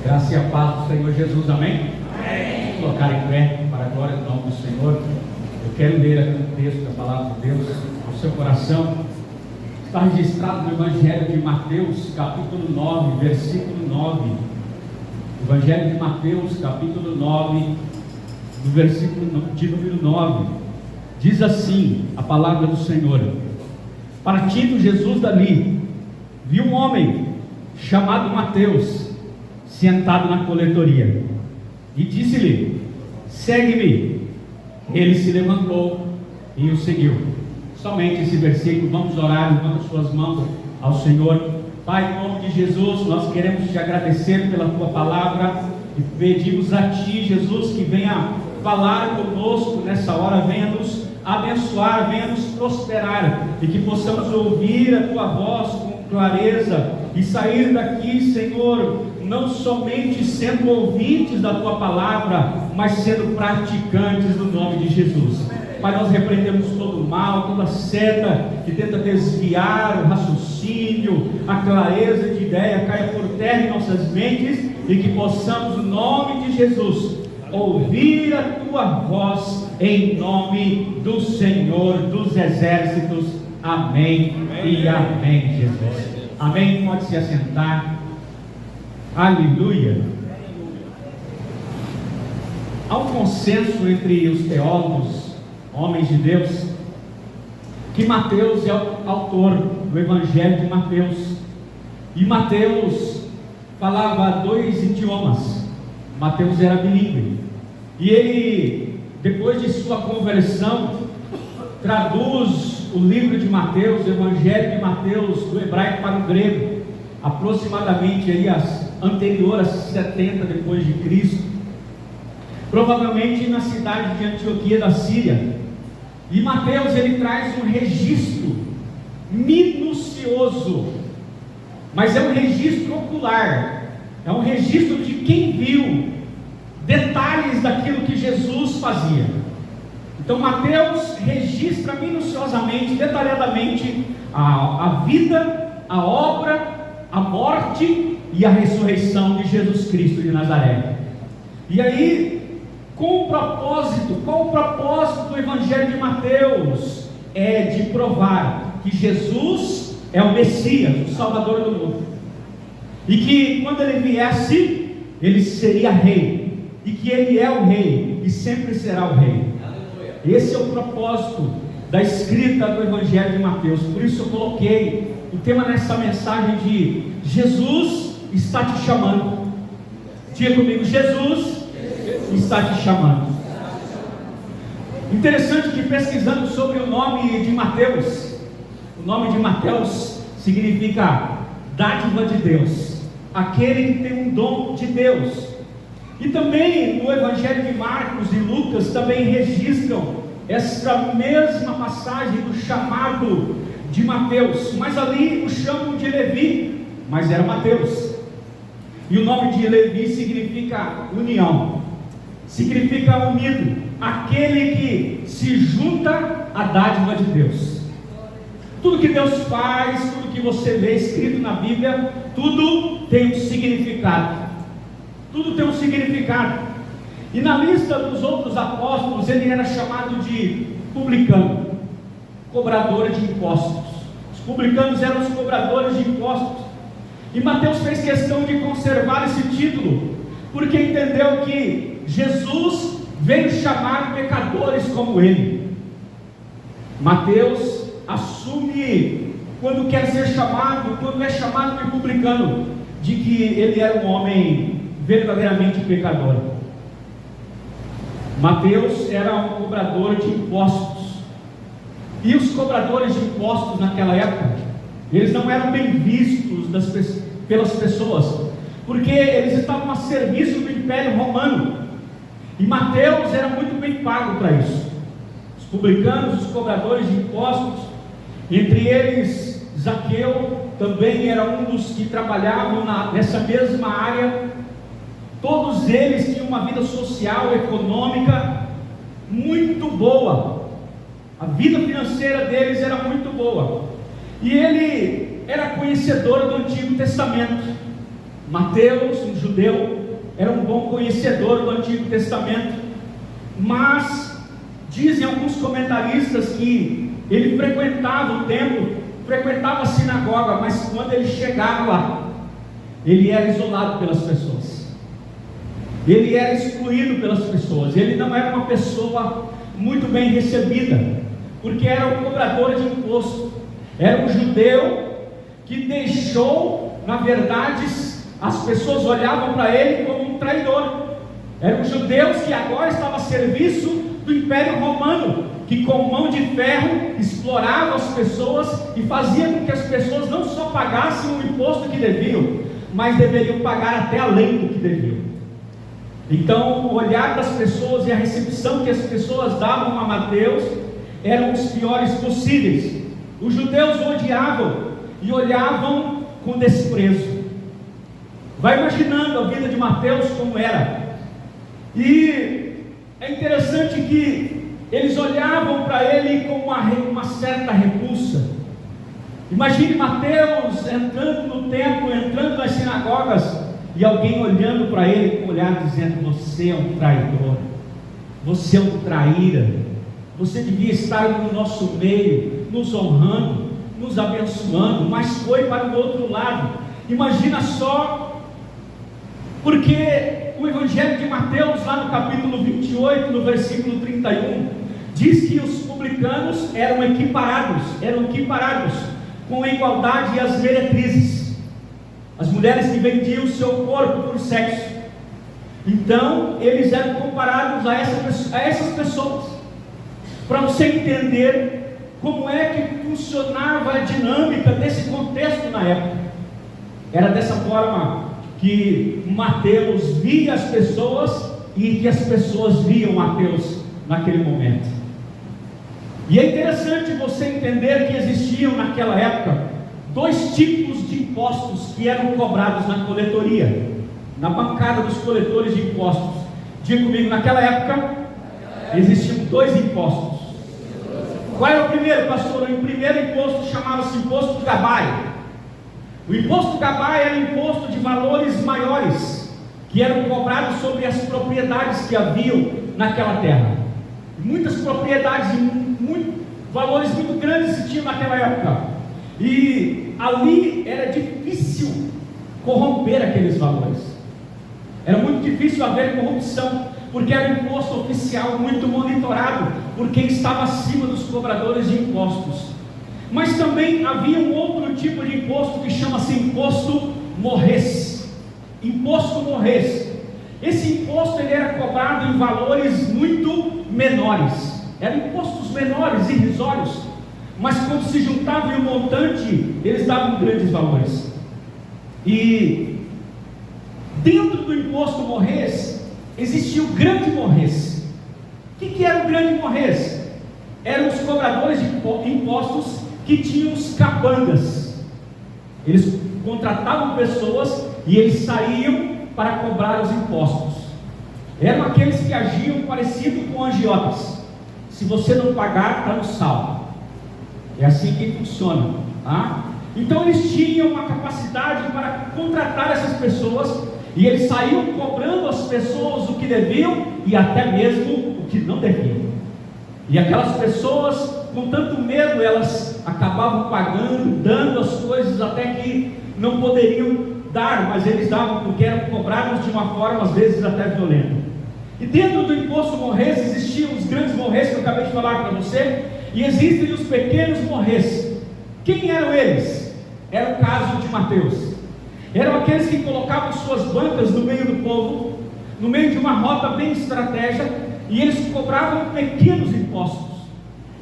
Graça e a paz do Senhor Jesus, amém? Amém. Vamos colocar em pé para a glória do nome do Senhor. Eu quero ler aqui um texto da palavra de Deus no seu coração. Está registrado no Evangelho de Mateus, capítulo 9, versículo 9. Evangelho de Mateus, capítulo 9, do versículo de número 9. Diz assim a palavra do Senhor: partindo Jesus dali, viu um homem chamado Mateus sentado na coletoria, e disse-lhe: segue-me. Ele se levantou e o seguiu. Somente esse versículo. Vamos orar, levando suas mãos ao Senhor. Pai, em nome de Jesus, nós queremos te agradecer pela tua palavra e pedimos a ti, Jesus, que venha falar conosco nessa hora, venha nos abençoar, venha nos prosperar, e que possamos ouvir a tua voz com clareza e sair daqui, Senhor, não somente sendo ouvintes da tua palavra, mas sendo praticantes no nome de Jesus. Pai, nós repreendemos todo o mal, toda seta que tenta desviar o raciocínio, a clareza de ideia caia por terra em nossas mentes, e que possamos, no nome de Jesus, ouvir a tua voz, em nome do Senhor dos Exércitos. Amém, amém. E amém, Jesus. Amém. Pode se assentar. Aleluia. Há um consenso entre os teólogos, homens de Deus, que Mateus é o autor do Evangelho de Mateus. E Mateus falava 2 idiomas. Mateus era bilíngue. E ele, depois de sua conversão, traduz o livro de Mateus, o Evangelho de Mateus, do hebraico para o grego, aproximadamente aí as anteriores 70 depois de Cristo, provavelmente na cidade de Antioquia da Síria. E Mateus, ele traz um registro minucioso, mas é um registro ocular, é um registro de quem viu detalhes daquilo que Jesus fazia. Então Mateus registra minuciosamente, detalhadamente a vida, a obra, a morte e a ressurreição de Jesus Cristo de Nazaré. E aí, qual o propósito do Evangelho de Mateus? É de provar que Jesus é o Messias, o Salvador do mundo, e que quando ele viesse, ele seria rei, e que ele é o rei e sempre será o rei. Esse é o propósito da escrita do Evangelho de Mateus. Por isso eu coloquei o tema nessa mensagem de Jesus está te chamando. Diga comigo: Jesus está te chamando. Interessante que, pesquisando sobre o nome de Mateus, o nome de Mateus significa dádiva de Deus, aquele que tem um dom de Deus. E também no Evangelho de Marcos e Lucas também registram essa mesma passagem do chamado de Mateus, mas ali o chamam de Levi, mas era Mateus. E o nome de Levi significa união, significa unido, aquele que se junta à dádiva de Deus. Tudo que Deus faz, tudo que você vê escrito na Bíblia, tudo tem um significado. Tudo tem um significado. E na lista dos outros apóstolos, ele era chamado de publicano, cobrador de impostos. Os publicanos eram os cobradores de impostos. E Mateus fez questão de conservar esse título, porque entendeu que Jesus veio chamar pecadores como ele. Mateus assume, quando quer ser chamado, quando é chamado de publicano, de que ele era um homem verdadeiramente pecador. Mateus era um cobrador de impostos, e os cobradores de impostos naquela época, eles não eram bem vistos pelas pessoas, porque eles estavam a serviço do Império Romano, e Mateus era muito bem pago para isso. Os publicanos, os cobradores de impostos, entre eles Zaqueu, também era um dos que trabalhavam nessa mesma área. Todos eles tinham uma vida social, econômica muito boa. A vida financeira deles era muito boa. E ele era conhecedor do Antigo Testamento. Mateus, um judeu, era um bom conhecedor do Antigo Testamento, mas dizem alguns comentaristas que ele frequentava o templo, frequentava a sinagoga, mas quando ele chegava lá, ele era isolado pelas pessoas, ele era excluído pelas pessoas, ele não era uma pessoa muito bem recebida, porque era um cobrador de imposto, era um judeu que deixou, na verdade, as pessoas olhavam para ele como um traidor. Eram judeus que agora estavam a serviço do Império Romano, que com mão de ferro explorava as pessoas e fazia com que as pessoas não só pagassem o imposto que deviam, mas deveriam pagar até além do que deviam. Então, o olhar das pessoas e a recepção que as pessoas davam a Mateus eram os piores possíveis. Os judeus o odiavam e olhavam com desprezo. Vai imaginando a vida de Mateus como era. E é interessante que eles olhavam para ele com uma certa repulsa. Imagine Mateus entrando no templo, entrando nas sinagogas, e alguém olhando para ele com um olhar dizendo: você é um traidor, você é um traíra, você devia estar no nosso meio, nos honrando, nos abençoando, mas foi para o outro lado. Imagina só, porque o Evangelho de Mateus, lá no capítulo 28, no versículo 31, diz que os publicanos eram equiparados com a igualdade e as meretrizes, as mulheres que vendiam o seu corpo por sexo. Então eles eram comparados a essas pessoas, para você entender como é que funcionava a dinâmica desse contexto na época. Era dessa forma que Mateus via as pessoas e que as pessoas viam Mateus naquele momento. E é interessante você entender que existiam naquela época dois tipos de impostos que eram cobrados na coletoria, na bancada dos coletores de impostos. Diga comigo, naquela época existiam dois impostos. Qual era o primeiro, pastor? O primeiro imposto chamava-se imposto Gabai. O imposto Gabai era um imposto de valores maiores, que eram cobrados sobre as propriedades que haviam naquela terra. Muitas propriedades e valores muito grandes se tinham naquela época, e ali era difícil corromper aqueles valores. Era muito difícil haver corrupção, porque era um imposto oficial muito monitorado por quem estava acima dos cobradores de impostos. Mas também havia um outro tipo de imposto que chama-se imposto morrês. Imposto morrês. Esse imposto ele era cobrado em valores muito menores. Eram impostos menores, irrisórios, mas quando se juntava em um montante, eles davam grandes valores. E dentro do imposto morrês existia o grande morrês. O que era o grande morrês? Eram os cobradores de impostos que tinham os capangas. Eles contratavam pessoas e eles saíam para cobrar os impostos. Eram aqueles que agiam parecido com agiotas. Se você não pagar, está no saldo. É assim que funciona, tá? Então eles tinham uma capacidade para contratar essas pessoas, e eles saíam cobrando as pessoas o que deviam e até mesmo o que não deviam. E aquelas pessoas, com tanto medo, elas acabavam pagando, dando as coisas até que não poderiam dar, mas eles davam porque eram cobrados de uma forma às vezes até violenta. E dentro do imposto morrês existiam os grandes morrês que eu acabei de falar para você, e existem os pequenos morrês. Quem eram eles? Era o caso de Mateus. Eram aqueles que colocavam suas bancas no meio do povo, no meio de uma rota bem estratégica, e eles cobravam pequenos impostos.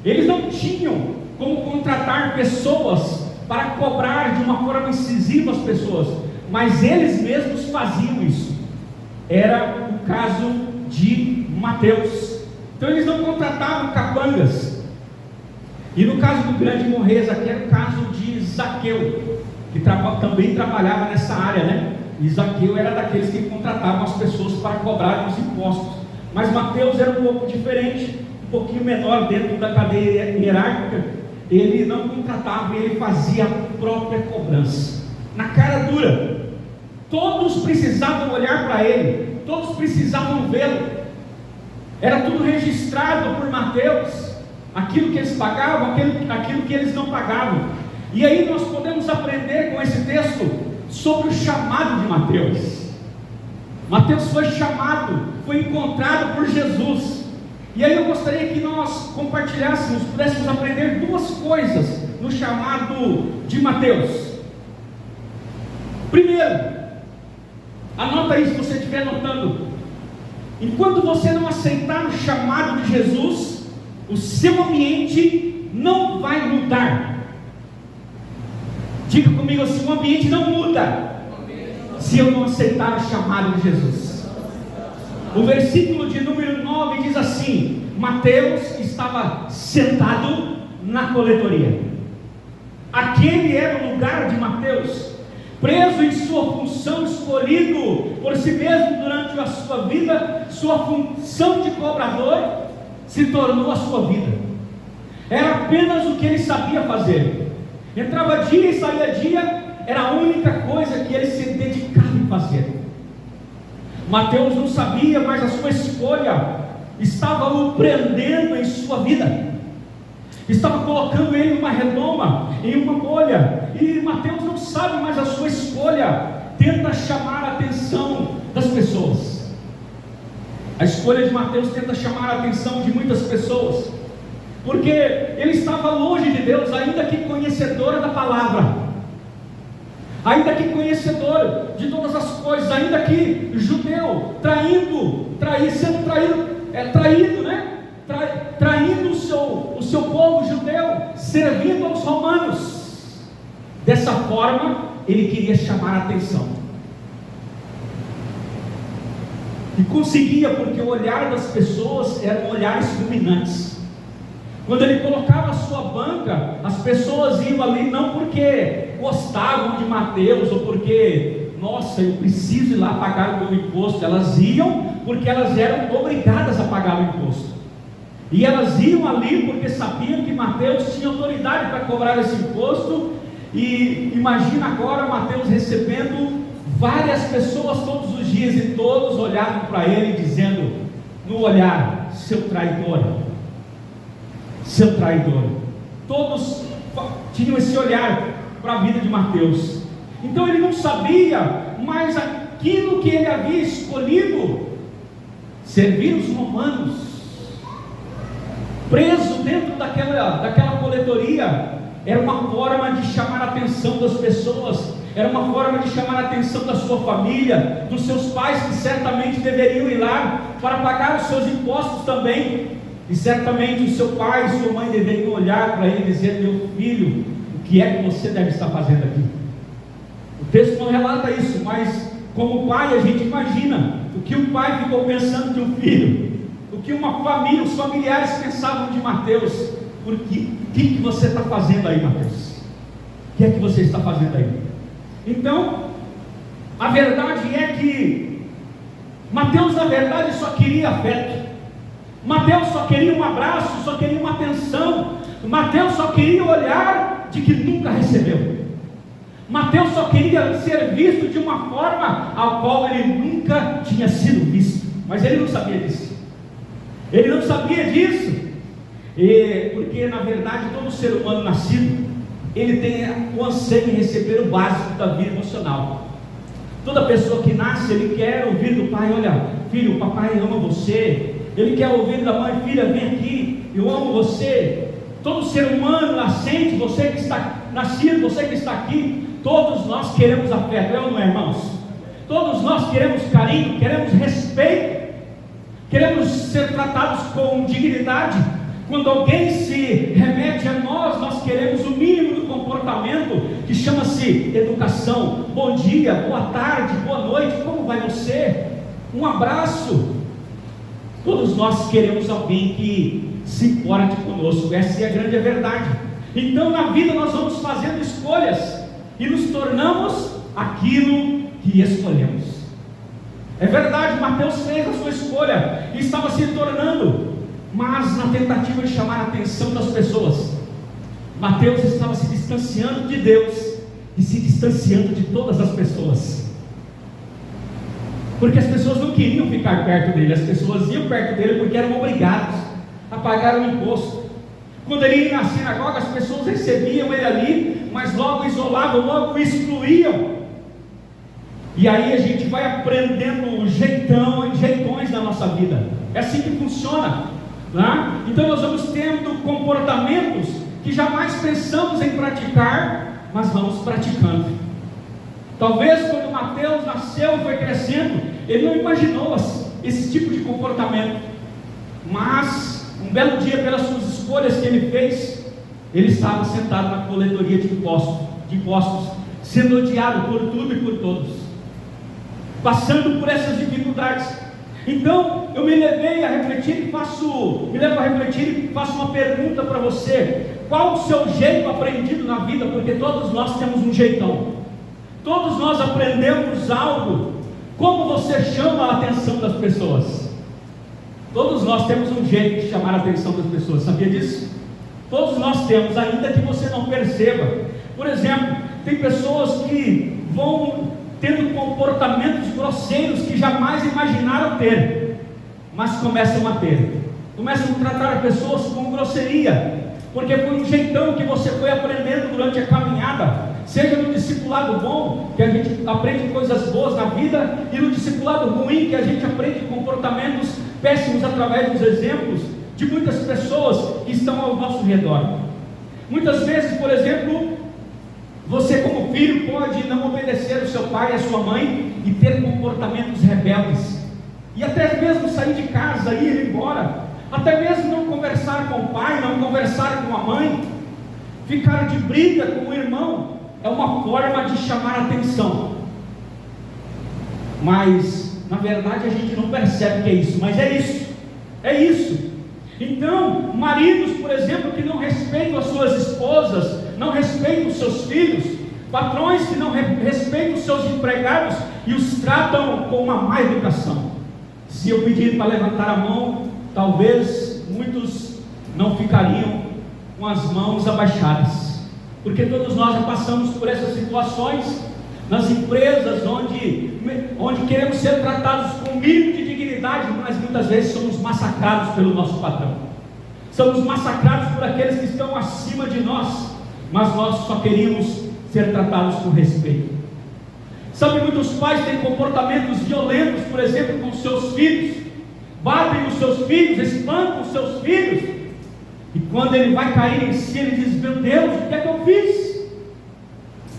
Eles não tinham como contratar pessoas para cobrar de uma forma incisiva as pessoas, mas eles mesmos faziam isso. Era o caso de Mateus. Então eles não contratavam capangas. E no caso do grande morrês aqui era o caso de Zaqueu, que também trabalhava nessa área, né? E Zaqueu era daqueles que contratavam as pessoas para cobrar os impostos. Mas Mateus era um pouco diferente, um pouquinho menor dentro da cadeia hierárquica. Ele não contratava, ele fazia a própria cobrança, na cara dura. Todos precisavam olhar para ele, todos precisavam vê-lo. Era tudo registrado por Mateus, aquilo que eles pagavam, aquilo que eles não pagavam. E aí nós podemos aprender com esse texto sobre o chamado de Mateus. Mateus foi chamado, foi encontrado por Jesus. E aí eu gostaria que nós compartilhássemos, pudéssemos aprender duas coisas no chamado de Mateus. Primeiro, anota aí se você estiver anotando. Enquanto você não aceitar o chamado de Jesus, o seu ambiente não vai mudar. Diga comigo assim: o ambiente não muda se eu não aceitar o chamado de Jesus. O versículo de número 9 diz assim: Mateus estava sentado na coletoria. Aquele era o lugar de Mateus, preso em sua função, escolhido por si mesmo durante a sua vida. Sua função de cobrador se tornou a sua vida. Era apenas o que ele sabia fazer. Entrava dia e saía dia, era a única coisa que ele se dedicava em fazer. Mateus não sabia, mas a sua escolha estava o prendendo em sua vida, estava colocando ele em uma redoma, em uma bolha. E Mateus não sabe, mas a sua escolha tenta chamar a atenção das pessoas. A escolha de Mateus tenta chamar a atenção de muitas pessoas, porque ele estava longe de Deus, ainda que conhecedor da palavra, ainda que conhecedor de todas as coisas, ainda que judeu, traindo o seu povo judeu, servindo aos romanos. Dessa forma, ele queria chamar a atenção, e conseguia, porque o olhar das pessoas eram olhares fulminantes. Quando ele colocava a sua banca, as pessoas iam ali não porque gostavam de Mateus, ou porque, nossa, eu preciso ir lá pagar o meu imposto. Elas iam porque elas eram obrigadas a pagar o imposto. E elas iam ali porque sabiam que Mateus tinha autoridade para cobrar esse imposto. E imagina agora Mateus recebendo várias pessoas todos os dias, e todos olhavam para ele dizendo no olhar: seu traidor, seu traidor. Todos tinham esse olhar para a vida de Mateus. Então ele não sabia, mas aquilo que ele havia escolhido, servir os romanos, preso dentro daquela coletoria, era uma forma de chamar a atenção das pessoas, era uma forma de chamar a atenção da sua família, dos seus pais, que certamente deveriam ir lá para pagar os seus impostos também. E certamente o seu pai e sua mãe deveriam olhar para ele e dizer: meu filho, o que é que você deve estar fazendo aqui? O texto não relata isso, mas como pai a gente imagina o que o pai ficou pensando de um filho, o que uma família, os familiares pensavam de Mateus. O que você está fazendo aí, Mateus? O que é que você está fazendo aí? Então, a verdade é que Mateus, na verdade, só queria afeto. Mateus só queria um abraço, só queria uma atenção. Mateus só queria olhar de que nunca recebeu. Mateus só queria ser visto de uma forma a qual ele nunca tinha sido visto. Mas ele não sabia disso. Ele não sabia disso. Porque na verdade todo ser humano nascido, ele tem o anseio em receber o básico da vida emocional. Toda pessoa que nasce, ele quer ouvir do pai: olha, filho, o papai ama você. Ele quer ouvir da mãe: filha, vem aqui, eu amo você. Todo ser humano nascente, você que está nascido, você que está aqui, todos nós queremos afeto, é ou não é, irmãos? Todos nós queremos carinho, queremos respeito, queremos ser tratados com dignidade. Quando alguém se remete a nós, nós queremos o mínimo do comportamento, que chama-se educação. Bom dia, boa tarde, boa noite, como vai você? Um abraço. Todos nós queremos alguém que se importe conosco. Essa é a grande verdade. Então na vida nós vamos fazendo escolhas e nos tornamos aquilo que escolhemos. É verdade, Mateus fez a sua escolha e estava se tornando, mas na tentativa de chamar a atenção das pessoas, Mateus estava se distanciando de Deus e se distanciando de todas as pessoas. porque as pessoas não queriam ficar perto dele, as pessoas iam perto dele porque eram obrigadas a pagar o imposto. Quando ele ia na sinagoga, as pessoas recebiam ele ali, mas logo isolavam, logo o excluíam. E aí a gente vai aprendendo jeitões na nossa vida. É assim que funciona, né? Então nós vamos tendo comportamentos que jamais pensamos em praticar, mas vamos praticando. Talvez quando Mateus nasceu e foi crescendo, ele não imaginou esse tipo de comportamento, mas um belo dia, pelas suas escolhas que ele fez, ele estava sentado na coletoria de impostos, sendo odiado por tudo e por todos, passando por essas dificuldades. Então eu me levo a refletir e faço uma pergunta para você: qual o seu jeito aprendido na vida? Porque todos nós temos um jeitão, todos nós aprendemos algo. Como você chama a atenção das pessoas? Todos nós temos um jeito de chamar a atenção das pessoas, sabia disso? Todos nós temos, ainda que você não perceba. Por exemplo, tem pessoas que vão tendo comportamentos grosseiros que jamais imaginaram ter, mas começam a ter. Começam a tratar pessoas com grosseria, porque foi um jeitão que você foi aprendendo durante a caminhada, seja no discipulado bom, que a gente aprende coisas boas na vida, e no discipulado ruim, que a gente aprende comportamentos péssimos através dos exemplos de muitas pessoas que estão ao nosso redor. Muitas vezes, por exemplo, você como filho pode não obedecer o seu pai e a sua mãe e ter comportamentos rebeldes, e até mesmo sair de casa, ir embora, até mesmo não conversar com o pai, não conversar com a mãe, ficar de briga com o irmão. É uma forma de chamar a atenção, mas na verdade a gente não percebe que é isso, mas é isso. Então, maridos, por exemplo, que não respeitam as suas esposas, não respeitam os seus filhos, patrões que não respeitam os seus empregados e os tratam com uma má educação. Se eu pedir para levantar a mão, talvez muitos não ficariam com as mãos abaixadas, porque todos nós já passamos por essas situações nas empresas onde queremos ser tratados com o mínimo de dignidade, mas muitas vezes somos massacrados pelo nosso patrão, somos massacrados por aqueles que estão acima de nós, mas nós só queríamos ser tratados com respeito. Sabe, muitos pais têm comportamentos violentos, por exemplo, com seus filhos, batem os seus filhos, espancam os seus filhos, e quando ele vai cair em si, ele diz: meu Deus, o que é que eu fiz?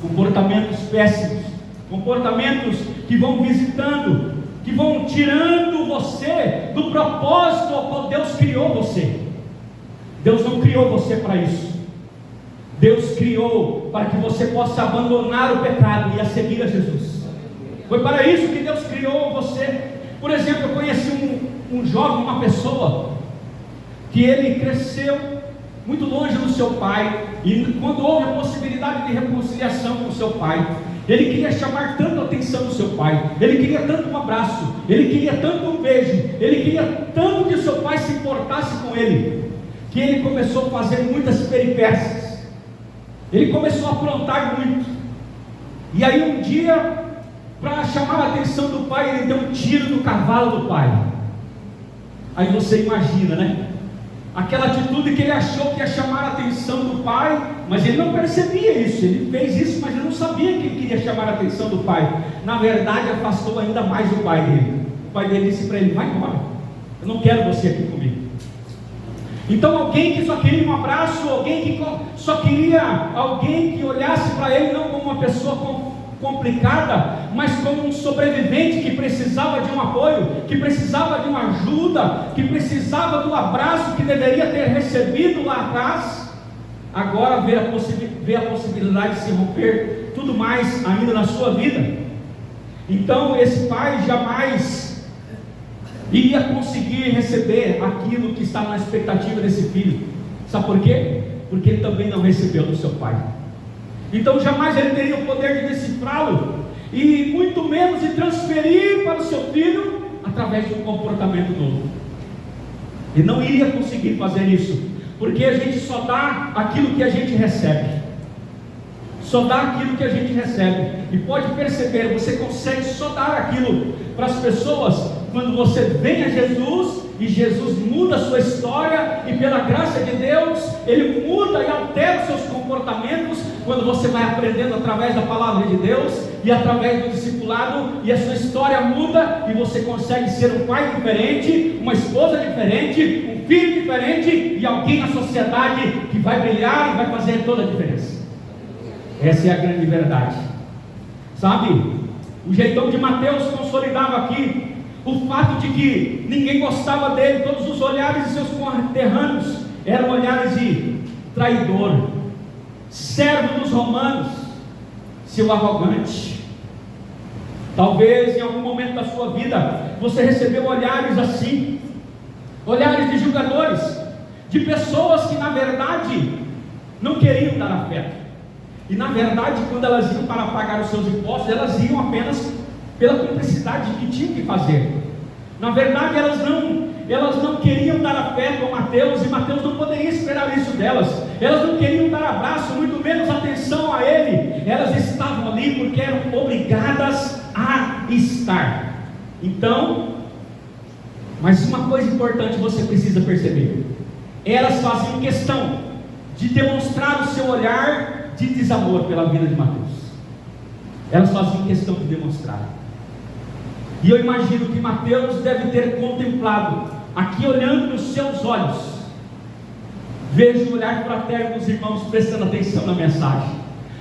Comportamentos péssimos, comportamentos que vão visitando, que vão tirando você do propósito ao qual Deus criou você. Deus não criou você para isso. Deus criou para que você possa abandonar o pecado e a seguir a Jesus. Foi para isso que Deus criou você. Por exemplo, eu conheci um jovem, uma pessoa, que ele cresceu muito longe do seu pai, e quando houve a possibilidade de reconciliação com o seu pai, ele queria chamar tanto a atenção do seu pai, ele queria tanto um abraço, ele queria tanto um beijo, ele queria tanto que o seu pai se importasse com ele, que ele começou a fazer muitas peripécias, ele começou a aprontar muito. E aí um dia, para chamar a atenção do pai, ele deu um tiro no cavalo do pai. Aí você imagina, né? Aquela atitude que ele achou que ia chamar a atenção do pai, mas ele não percebia isso. Ele fez isso, mas ele não sabia que ele queria chamar a atenção do pai. Na verdade, afastou ainda mais o pai dele. O pai dele disse para ele: vai embora, eu não quero você aqui comigo. Então alguém que só queria um abraço, alguém que só queria alguém que olhasse para ele não como uma pessoa complicada, mas como um sobrevivente que precisava de um apoio, que precisava de uma ajuda, que precisava do abraço que deveria ter recebido lá atrás, agora vê a possibilidade de se romper tudo mais ainda na sua vida. Então esse pai jamais iria conseguir receber aquilo que estava na expectativa desse filho. Sabe por quê? Porque ele também não recebeu do seu pai. Então jamais ele teria o poder de decifrá-lo, e muito menos de transferir para o seu filho através de um comportamento novo. Ele não iria conseguir fazer isso, porque a gente só dá aquilo que a gente recebe. só dá aquilo que a gente recebe. E pode perceber, você consegue só dar aquilo para as pessoas quando você vem a Jesus, e Jesus muda a sua história, e pela graça de Deus, Ele muda e altera os seus comportamentos, quando você vai aprendendo através da palavra de Deus, e através do discipulado, e a sua história muda, e você consegue ser um pai diferente, uma esposa diferente, um filho diferente, e alguém na sociedade que vai brilhar e vai fazer toda a diferença. Essa é a grande verdade. Sabe, o jeitão de Mateus consolidava aqui o fato de que ninguém gostava dele. Todos os olhares de seus conterrâneos eram olhares de traidor, servo dos romanos, seu arrogante. Talvez em algum momento da sua vida você recebeu olhares assim, olhares de julgadores, de pessoas que na verdade não queriam dar afeto. E na verdade, quando elas iam para pagar os seus impostos, elas iam apenas pela cumplicidade que tinham que fazer. Na verdade, elas não queriam dar afeto a Mateus, e Mateus não poderia esperar isso delas. Elas não queriam dar abraço, muito menos atenção a ele. Elas estavam ali porque eram obrigadas a estar. Então, mas uma coisa importante você precisa perceber: elas faziam questão de demonstrar o seu olhar de desamor pela vida de Mateus. Elas faziam questão de demonstrar. E eu imagino que Mateus deve ter contemplado, aqui olhando nos seus olhos, vejo o olhar fraterno dos irmãos prestando atenção na mensagem,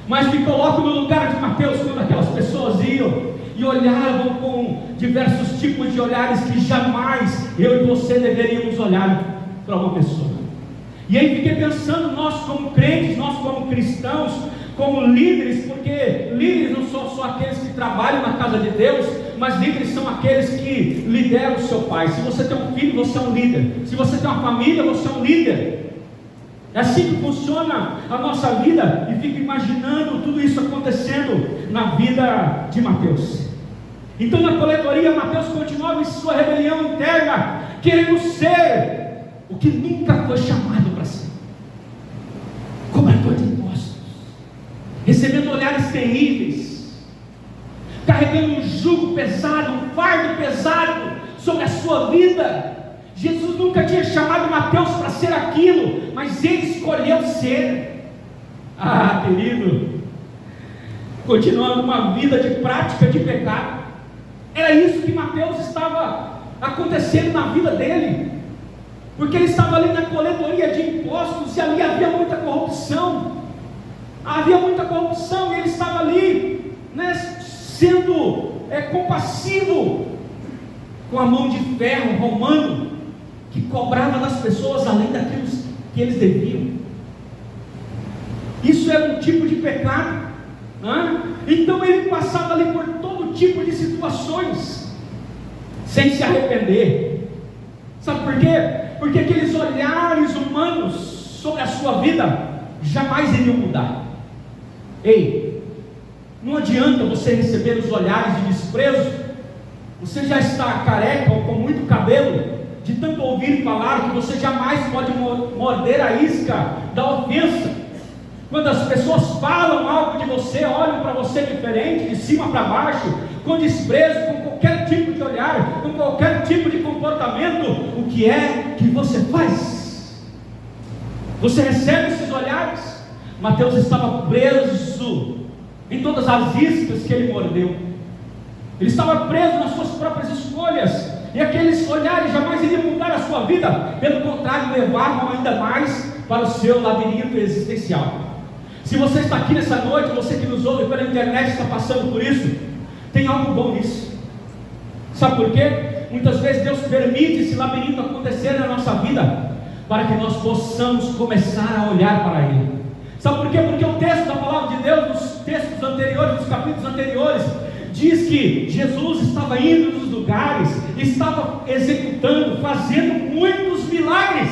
mas me coloco no lugar de Mateus, quando aquelas pessoas iam e olhavam com diversos tipos de olhares que jamais eu e você deveríamos olhar para uma pessoa. E aí fiquei pensando, nós como crentes, nós como cristãos, como líderes, porque líderes não são só aqueles que trabalham na casa de Deus, mas líderes são aqueles que lideram o seu pai. Se você tem um filho, você é um líder. Se você tem uma família, você é um líder. É assim que funciona a nossa vida, e fico imaginando tudo isso acontecendo na vida de Mateus. Então na coletoria, Mateus continuava em sua rebelião interna, querendo ser o que nunca foi chamado para ser: cobrador de impostos, recebendo olhares terríveis, carregando um jugo pesado, um fardo pesado sobre a sua vida. Jesus nunca tinha chamado Mateus para ser aquilo, mas ele escolheu ser. Ah, querido, continuando uma vida de prática de pecado. Era isso que Mateus estava acontecendo na vida dele, porque ele estava ali na coletoria de impostos, e ali havia muita corrupção. Havia muita corrupção, e ele estava ali, sendo compassivo com a mão de ferro romano, que cobrava das pessoas além daquilo que eles deviam. Isso era um tipo de pecado, né? Então ele passava ali por todo tipo de situações, sem se arrepender. Sabe por quê? Porque aqueles olhares humanos sobre a sua vida jamais iriam mudar. Ei, não adianta você receber os olhares de desprezo. Você já está careca ou com muito cabelo, de tanto ouvir falar, que você jamais pode morder a isca da ofensa. Quando as pessoas falam algo de você, olham para você diferente, de cima para baixo, com desprezo, com qualquer tipo de olhar, com qualquer tipo de comportamento, o que é que você faz? Você recebe esses olhares? Mateus estava preso em todas as iscas que ele mordeu. Ele estava preso nas suas próprias escolhas, e aqueles olhares jamais iriam mudar a sua vida. Pelo contrário, levavam ainda mais para o seu labirinto existencial. Se você está aqui nessa noite, você que nos ouve pela internet está passando por isso, tem algo bom nisso. Sabe por quê? Muitas vezes Deus permite esse labirinto acontecer na nossa vida, para que nós possamos começar a olhar para Ele. Sabe por quê? Porque o texto da palavra de Deus, nos textos anteriores, nos capítulos anteriores, diz que Jesus estava indo nos lugares, estava executando, fazendo muitos milagres,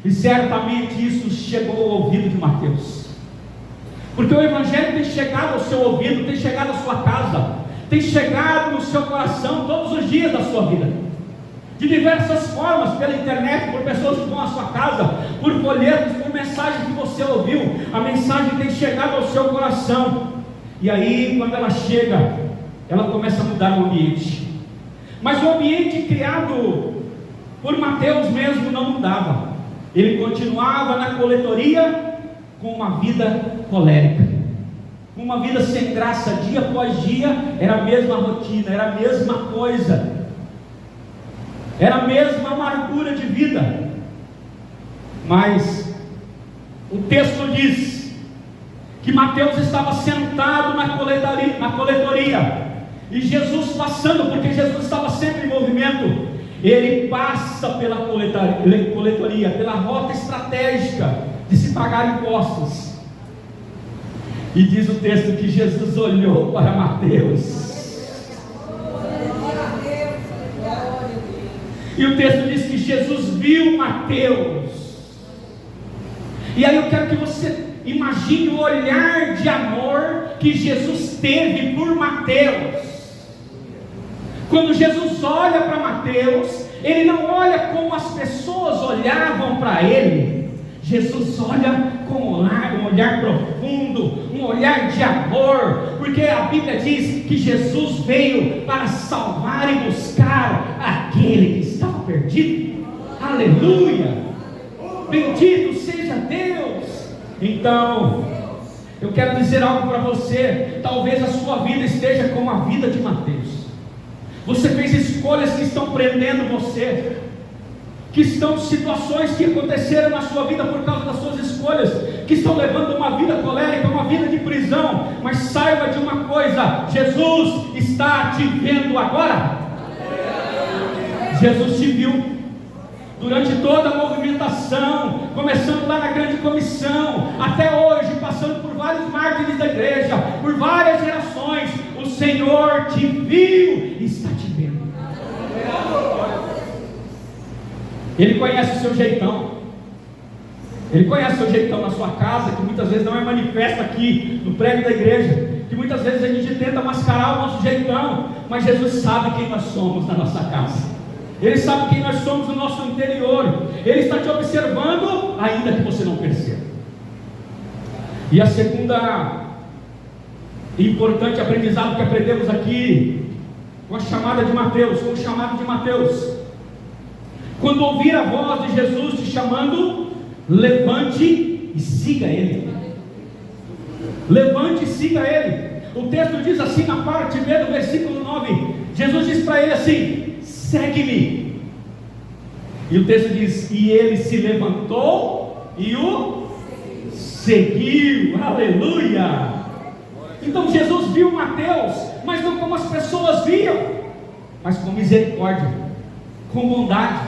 e certamente isso chegou ao ouvido de Mateus, porque o Evangelho tem chegado ao seu ouvido, tem chegado à sua casa, tem chegado no seu coração todos os dias da sua vida. de diversas formas, pela internet, por pessoas que vão à sua casa, por folhetos, por mensagens que você ouviu. A mensagem tem chegado ao seu coração, e aí quando ela chega, ela começa a mudar o ambiente. Mas o ambiente criado por Mateus mesmo não mudava. Ele continuava na coletoria com uma vida colérica, com uma vida sem graça. Dia após dia era a mesma rotina, era a mesma coisa, era a mesma amargura de vida. Mas o texto diz que Mateus estava sentado na coletoria, e Jesus passando, porque Jesus estava sempre em movimento, ele passa pela coletoria, pela rota estratégica de se pagar impostos. E diz o texto que Jesus olhou para Mateus, e o texto diz que Jesus viu Mateus. E aí eu quero que você imagine o olhar de amor que Jesus teve por Mateus. Quando Jesus olha para Mateus, ele não olha como as pessoas olhavam para ele. Jesus olha com um olhar profundo, um olhar de amor, porque a Bíblia diz que Jesus veio para salvar e buscar aquele que estava perdido. Aleluia! Bendito seja Deus! Então, eu quero dizer algo para você. Talvez a sua vida esteja como a vida de Mateus. Você fez escolhas que estão prendendo você, que estão situações que aconteceram na sua vida por causa das suas escolhas, que estão levando uma vida colérica, uma vida de prisão. Mas saiba de uma coisa: Jesus está te vendo agora. Jesus te viu durante toda a movimentação, começando lá na grande comissão, até hoje, passando por vários mártires da igreja, por várias gerações. O Senhor te viu e está te vendo. Ele conhece o seu jeitão. Ele conhece o seu jeitão na sua casa, que muitas vezes não é manifesto aqui no prédio da igreja, que muitas vezes a gente tenta mascarar o nosso jeitão, mas Jesus sabe quem nós somos na nossa casa. Ele sabe quem nós somos no nosso interior. Ele está te observando, ainda que você não perceba. E a segunda importante aprendizado que aprendemos aqui, com a chamada de Mateus, com o chamado de Mateus: quando ouvir a voz de Jesus te chamando, levante e siga Ele. Levante e siga Ele. O texto diz assim na parte B do versículo 9, Jesus diz para ele assim: segue-me. E o texto diz: e ele se levantou e o seguiu. Aleluia! Então Jesus viu Mateus, mas não como as pessoas viam, mas com misericórdia, com bondade,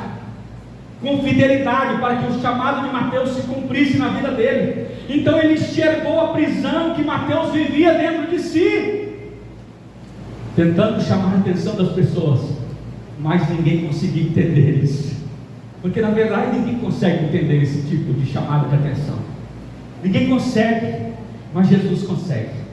com fidelidade, para que o chamado de Mateus se cumprisse na vida dele. Então ele enxergou a prisão que Mateus vivia dentro de si, tentando chamar a atenção das pessoas, mas ninguém conseguia entender isso, porque na verdade ninguém consegue entender esse tipo de chamada de atenção. Ninguém consegue, mas Jesus consegue.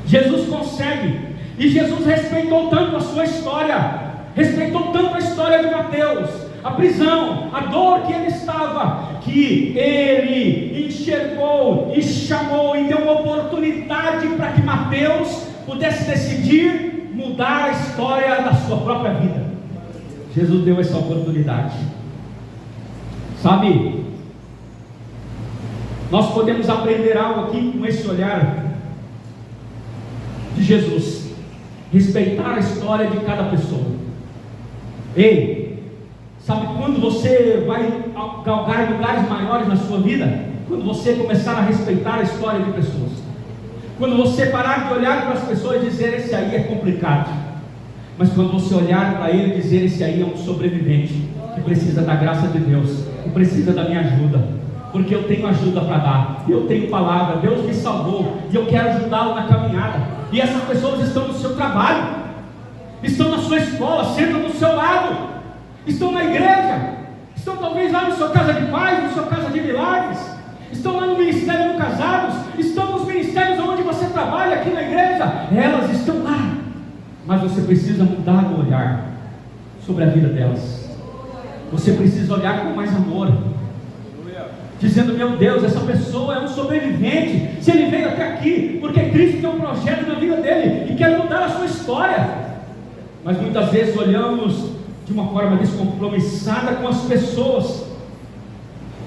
Jesus consegue. E Jesus respeitou tanto a sua história, respeitou tanto a história de Mateus, a prisão, a dor que ele estava, que ele enxergou e chamou e deu uma oportunidade para que Mateus pudesse decidir mudar a história da sua própria vida. Jesus deu essa oportunidade. Sabe, nós podemos aprender algo aqui com esse olhar de Jesus: respeitar a história de cada pessoa. Ei, sabe quando você vai galgar lugares maiores na sua vida? Quando você começar a respeitar a história de pessoas. Quando você parar de olhar para as pessoas e dizer: esse aí é complicado. Mas quando você olhar para ele e dizer: esse aí é um sobrevivente, que precisa da graça de Deus, que precisa da minha ajuda, porque eu tenho ajuda para dar, eu tenho palavra, Deus me salvou, e eu quero ajudá-lo na caminhada. E essas pessoas estão no seu trabalho, estão na sua escola, sentam do seu lado, estão na igreja, estão talvez lá na sua casa de paz, na sua casa de milagres, estão lá no Ministério do Casados, estão nos ministérios onde você trabalha aqui na igreja, elas estão lá. Mas você precisa mudar o olhar sobre a vida delas. Você precisa olhar com mais amor, dizendo: meu Deus, essa pessoa é um sobrevivente. Se ele veio até aqui, porque Cristo tem um projeto na vida dele e quer mudar a sua história. Mas muitas vezes olhamos de uma forma descompromissada com as pessoas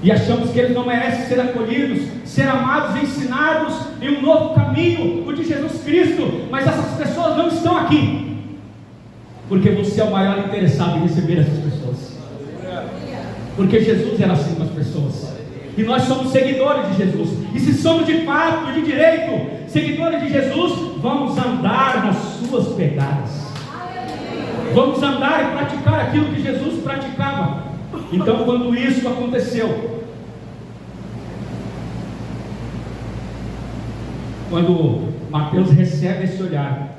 e achamos que eles não merecem ser acolhidos, ser amados e ensinados em um novo caminho, o de Jesus Cristo. Mas essas pessoas não estão aqui porque você é o maior interessado em receber essas pessoas, porque Jesus era assim com as pessoas. E nós somos seguidores de Jesus. E se somos de fato, de direito, seguidores de Jesus, vamos andar nas suas pegadas. Vamos andar e praticar aquilo que Jesus praticava. Então, quando isso aconteceu, quando Mateus recebe esse olhar,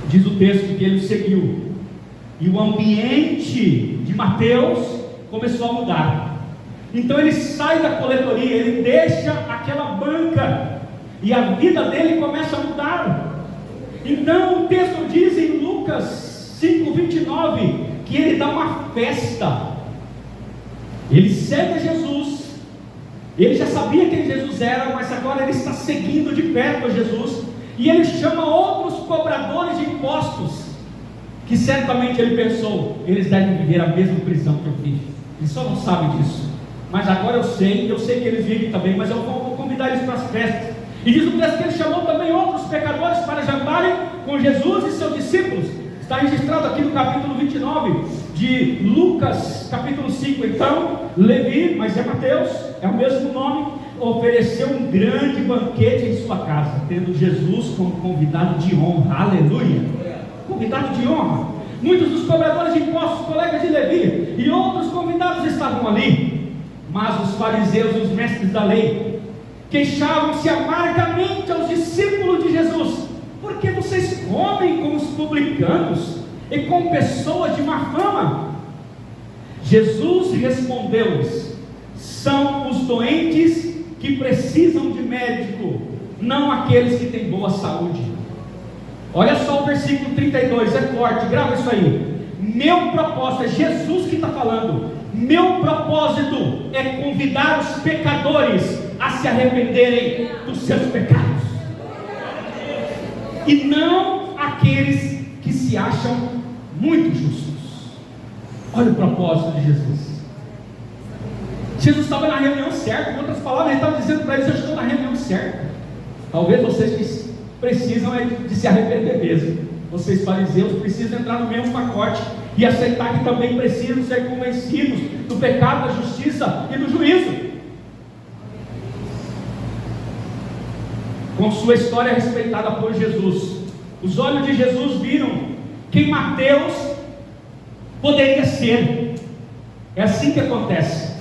diz o texto que ele seguiu, e o ambiente de Mateus começou a mudar. Então ele sai da coletoria, ele deixa aquela banca, e a vida dele começa a mudar. Então o texto diz em Lucas 5:29 que ele dá uma festa. Ele segue Jesus. Ele já sabia quem Jesus era, mas agora ele está seguindo de perto a Jesus. E ele chama outros cobradores de impostos, que certamente ele pensou: eles devem viver a mesma prisão que eu vivi. Ele só não sabe disso. Mas agora eu sei que eles vivem também, mas eu vou convidar eles para as festas. E diz o texto que ele chamou também outros pecadores para jantarem com Jesus e seus discípulos. Está registrado aqui no capítulo 29 de Lucas, capítulo 5. Então, Levi, mas é Mateus, é o mesmo nome, ofereceu um grande banquete em sua casa, tendo Jesus como convidado de honra. Aleluia! Convidado de honra. Muitos dos cobradores de impostos, colegas de Levi, e outros convidados estavam ali. Mas os fariseus e os mestres da lei queixavam-se amargamente aos discípulos de Jesus: por que vocês comem com os publicanos e com pessoas de má fama? Jesus respondeu-lhes: são os doentes que precisam de médico, não aqueles que têm boa saúde. Olha só o versículo 32, é forte, grava isso aí. Meu propósito, é Jesus que está falando, meu propósito é convidar os pecadores a se arrependerem dos seus pecados, e não aqueles que se acham muito justos. Olha o propósito de Jesus. Jesus estava na reunião certa. Em outras palavras, ele estava dizendo para eles: eu estou na reunião certa. Talvez vocês que precisam de se arrepender mesmo. Vocês fariseus precisam entrar no mesmo pacote e aceitar que também precisam ser convencidos do pecado, da justiça e do juízo. Com sua história respeitada por Jesus, os olhos de Jesus viram quem Mateus poderia ser. É assim que acontece.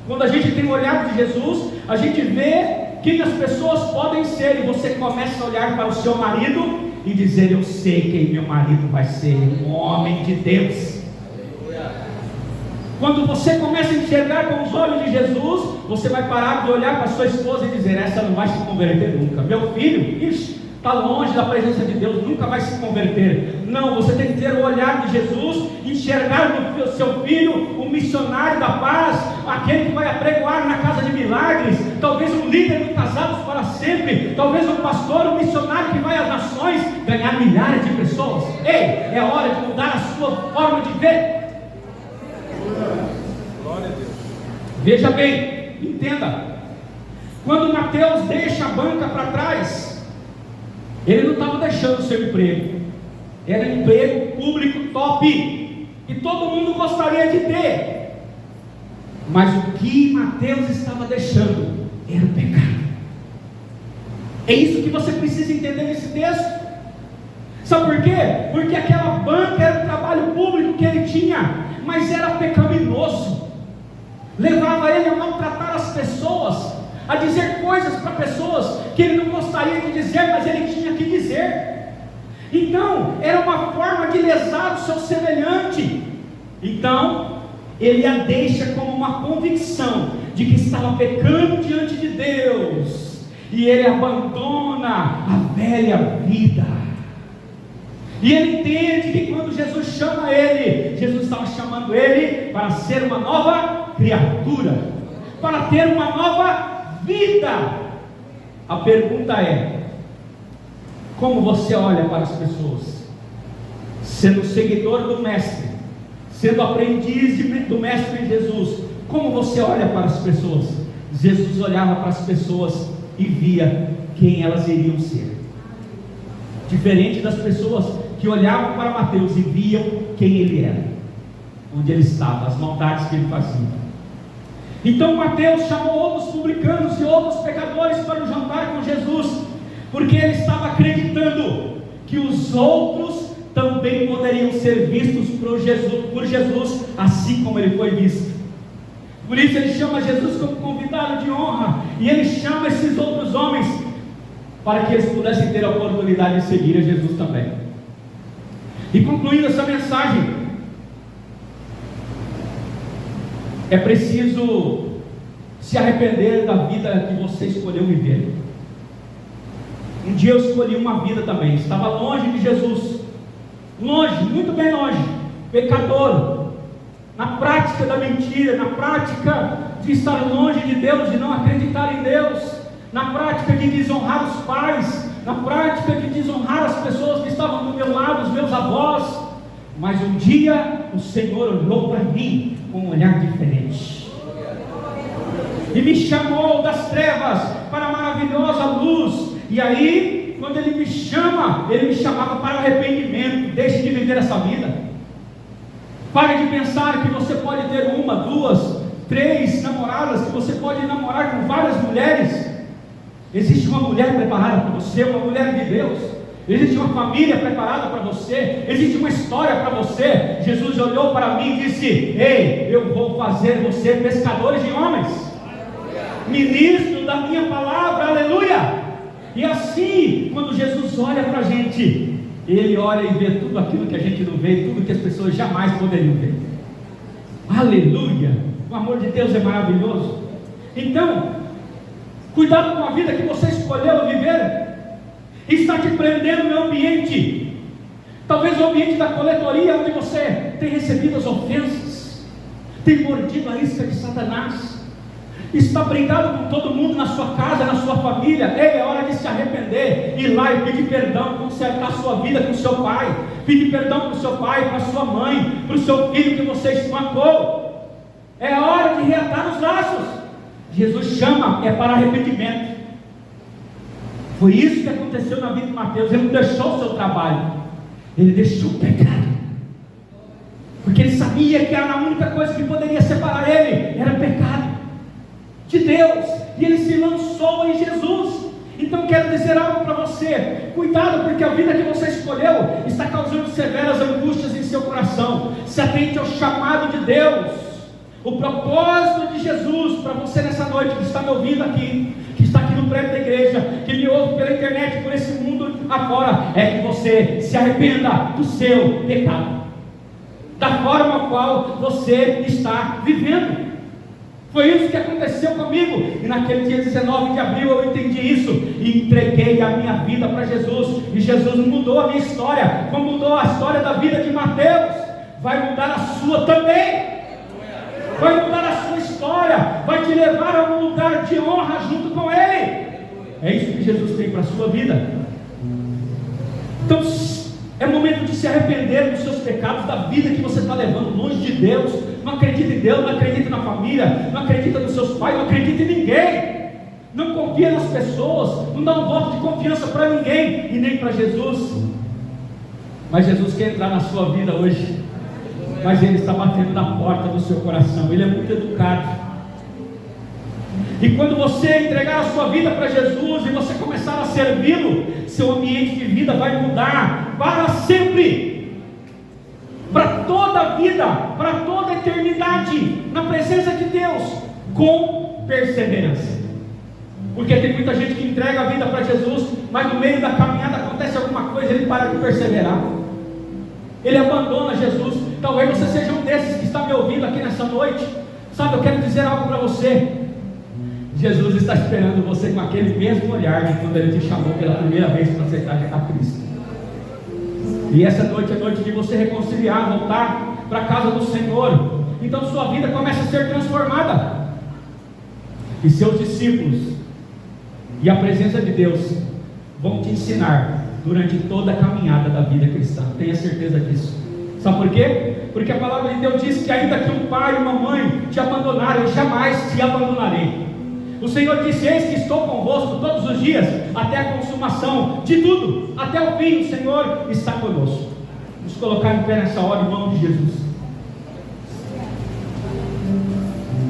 Quando a gente tem o olhar de Jesus, a gente vê quem as pessoas podem ser, e você começa a olhar para o seu marido e dizer: eu sei quem meu marido vai ser, um homem de Deus. Quando você começa a enxergar com os olhos de Jesus, você vai parar de olhar para sua esposa e dizer: essa não vai se converter nunca. Meu filho, está longe da presença de Deus, nunca vai se converter. Não, você tem que ter o olhar de Jesus, enxergar no seu filho o missionário da paz, aquele que vai apregoar na casa de milagres, talvez um líder de casados para sempre, talvez um pastor, um missionário que vai às nações ganhar milhares de pessoas. Ei, é hora de mudar a sua forma de ver. Glória a Deus. Veja bem, entenda. Quando Mateus deixa a banca para trás, ele não estava deixando o seu emprego. Era um emprego público top, e todo mundo gostaria de ter. Mas o que Mateus estava deixando era o pecado. É isso que você precisa entender nesse texto. Sabe por quê? Porque aquela banca era um trabalho público que ele tinha, mas era pecaminoso. Levava ele a maltratar as pessoas, a dizer coisas para pessoas que ele não gostaria de dizer, mas ele tinha que dizer. Então, era uma forma de lesar o seu semelhante. Então, ele a deixa como uma convicção de que estava pecando diante de Deus, e ele abandona a velha vida. E ele entende que quando Jesus chama ele, Jesus estava chamando ele para ser uma nova criatura, para ter uma nova vida. A pergunta é: como você olha para as pessoas? Sendo seguidor do Mestre, sendo aprendiz do Mestre Jesus, como você olha para as pessoas? Jesus olhava para as pessoas e via quem elas iriam ser. Diferente das pessoas que olhavam para Mateus e viam quem ele era, onde ele estava, as maldades que ele fazia. Então Mateus chamou outros publicanos e outros pecadores para o jantar com Jesus, porque ele estava acreditando que os outros também poderiam ser vistos por Jesus, assim como ele foi visto. Por isso ele chama Jesus como convidado de honra, e ele chama esses outros homens para que eles pudessem ter a oportunidade de seguir a Jesus também. E concluindo essa mensagem, é preciso se arrepender da vida que você escolheu viver. Um dia eu escolhi uma vida também, estava longe de Jesus, longe, muito bem longe, pecador, na prática da mentira, na prática de estar longe de Deus, de não acreditar em Deus, na prática de desonrar os pais, na prática de desonrar as pessoas que estavam do meu lado, os meus avós. Mas um dia o Senhor olhou para mim com um olhar diferente e me chamou das trevas para a maravilhosa luz. E aí, quando ele me chamava para o arrependimento. Deixe de viver essa vida. Pare de pensar que você pode ter uma, duas, três namoradas, que você pode namorar com várias mulheres. Existe uma mulher preparada para você, uma mulher de Deus. Existe uma família preparada para você. Existe uma história para você. Jesus olhou para mim e disse: ei, eu vou fazer você pescadores de homens, ministro da minha palavra, aleluia. E assim, quando Jesus olha para a gente, Ele olha e vê tudo aquilo que a gente não vê, tudo que as pessoas jamais poderiam ver. Aleluia. O amor de Deus é maravilhoso. Então, cuidado com a vida que você escolheu viver. Está te prendendo no ambiente, talvez o ambiente da coletoria, onde você tem recebido as ofensas, tem mordido a isca de Satanás, está brigado com todo mundo na sua casa, na sua família. É hora de se arrepender, ir lá e pedir perdão, consertar a sua vida com o seu pai, pedir perdão para o seu pai, para a sua mãe, para o seu filho que você esmancou. É hora de reatar os laços. Jesus chama, é para arrependimento. Foi isso que aconteceu na vida de Mateus. Ele não deixou o seu trabalho, ele deixou o pecado, porque ele sabia que a única coisa que poderia separar ele era pecado de Deus, e ele se lançou em Jesus. Então quero dizer algo para você: cuidado, porque a vida que você escolheu está causando severas angústias em seu coração. Se atente ao chamado de Deus. O propósito de Jesus para você nessa noite, que está me ouvindo aqui, que está aqui no prédio da igreja, que me ouve pela internet, por esse mundo afora, é que você se arrependa do seu pecado, da forma qual você está vivendo. Foi isso que aconteceu comigo, e naquele dia 19 de abril eu entendi isso, e entreguei a minha vida para Jesus, e Jesus mudou a minha história, como mudou a história da vida de Mateus, vai mudar a sua também. Vai mudar a sua história, vai te levar a um lugar de honra junto com Ele. É isso que Jesus tem para a sua vida. Então é momento de se arrepender dos seus pecados, da vida que você está levando longe de Deus. Não acredita em Deus, não acredita na família, não acredita nos seus pais, não acredita em ninguém, não confia nas pessoas, não dá um voto de confiança para ninguém e nem para Jesus. Mas Jesus quer entrar na sua vida hoje. Mas Ele está batendo na porta do seu coração. Ele é muito educado. E quando você entregar a sua vida para Jesus e você começar a servi-lo, seu ambiente de vida vai mudar para sempre, para toda a vida, para toda a eternidade, na presença de Deus, com perseverança. Porque tem muita gente que entrega a vida para Jesus, mas no meio da caminhada acontece alguma coisa, ele para de perseverar, ele abandona Jesus. Talvez você seja um desses que está me ouvindo aqui nessa noite. Sabe, eu quero dizer algo para você. Jesus está esperando você com aquele mesmo olhar de quando Ele te chamou pela primeira vez para aceitar a Cristo. E essa noite é noite de você reconciliar, voltar para a casa do Senhor. Então sua vida começa a ser transformada. E seus discípulos e a presença de Deus vão te ensinar durante toda a caminhada da vida cristã. Tenha certeza disso. Sabe por quê? Porque a palavra de Deus diz que ainda que um pai e uma mãe te abandonarem, eu jamais te abandonarei. O Senhor disse: eis que estou convosco todos os dias, até a consumação de tudo, até o fim. O Senhor está conosco. Vamos colocar em pé nessa hora em nome de Jesus.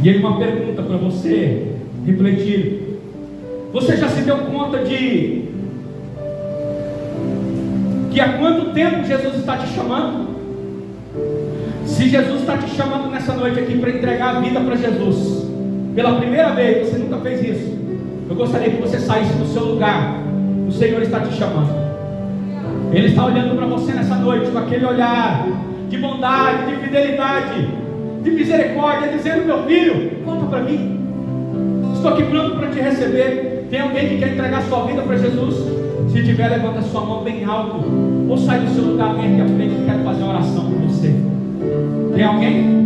E aí uma pergunta para você refletir: você já se deu conta de que há quanto tempo Jesus está te chamando? Se Jesus está te chamando nessa noite aqui para entregar a vida para Jesus, pela primeira vez, você nunca fez isso, eu gostaria que você saísse do seu lugar. O Senhor está te chamando. Ele está olhando para você nessa noite com aquele olhar de bondade, de fidelidade, de misericórdia, dizendo: meu filho, volta para mim, estou aqui pronto para te receber. Tem alguém que quer entregar sua vida para Jesus? Se tiver, levanta sua mão bem alto, ou sai do seu lugar, vem aqui à frente, eu quero fazer uma oração por você. Tem alguém?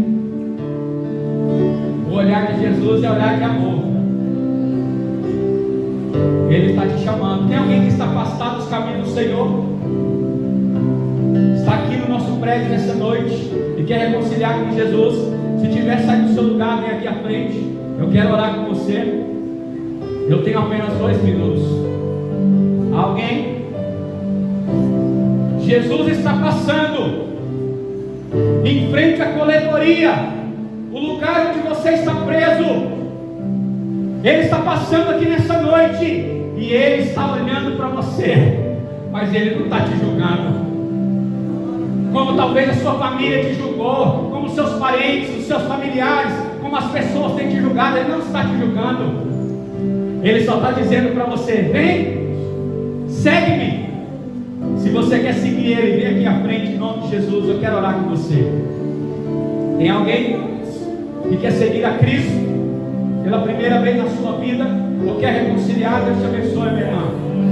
O olhar de Jesus é olhar de amor. Ele está te chamando. Tem alguém que está afastado dos caminhos do Senhor? Está aqui no nosso prédio nessa noite e quer reconciliar com Jesus? Se tiver, sai do seu lugar, vem aqui à frente. Eu quero orar com você. Eu tenho apenas 2 minutos. Alguém? Jesus está passando em frente à coletoria, o lugar onde você está preso. Ele está passando aqui nessa noite e Ele está olhando para você, mas Ele não está te julgando como talvez a sua família te julgou, como os seus parentes, os seus familiares, como as pessoas têm te julgado. Ele não está te julgando. Ele só está dizendo para você: vem, segue-me. Se você quer seguir Ele, vem aqui à frente em nome de Jesus. Eu quero orar com você. Tem alguém que quer seguir a Cristo pela primeira vez na sua vida, ou quer reconciliar? Deus te abençoe, minha irmã.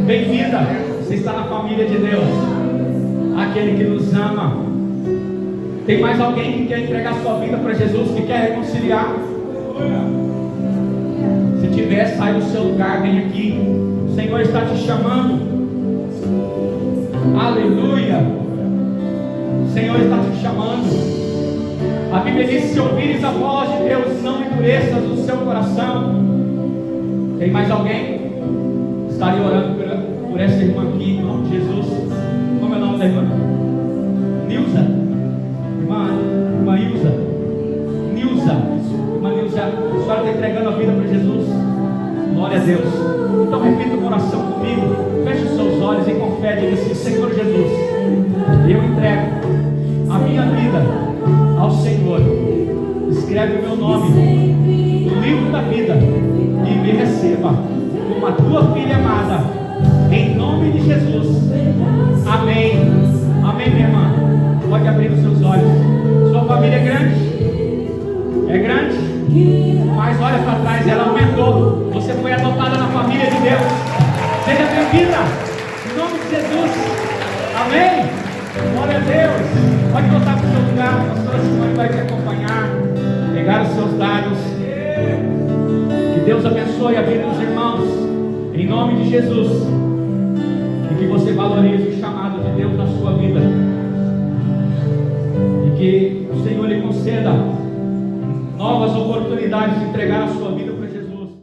Bem-vinda. Você está na família de Deus, aquele que nos ama. Tem mais alguém que quer entregar sua vida para Jesus, que quer reconciliar? Se tiver, sai do seu lugar, vem aqui. O Senhor está te chamando. Aleluia. O Senhor está te chamando. A Bíblia diz: se ouvires a voz de Deus, não endureças o seu coração. Tem mais alguém? Estaria orando por essa irmã aqui em nome de Jesus. Como é o nome da irmã? Nilza. Irmã Ilza. Nilza. Irmã Nilza, a senhora está entregando a vida para Jesus. Glória a Deus. Então repita uma oração comigo. Feche os seus olhos e confere. Diga assim: Senhor Jesus, eu entrego a minha vida ao Senhor. Escreve o meu nome no livro da vida e me receba como a tua filha amada, em nome de Jesus. Amém. Amém, minha irmã. Pode abrir os seus olhos. Sua família é grande? É grande? Mas olha para trás, ela aumentou. Você foi adotada na família de Deus. Seja bem-vinda em nome de Jesus. Amém. Glória a Deus. Pode voltar para o seu lugar. A pastora Simone vai te acompanhar, pegar os seus dados. Que Deus abençoe a vida dos irmãos, em nome de Jesus. E que você valorize o chamado de Deus na sua vida. E que o Senhor lhe conceda novas oportunidades de entregar a sua vida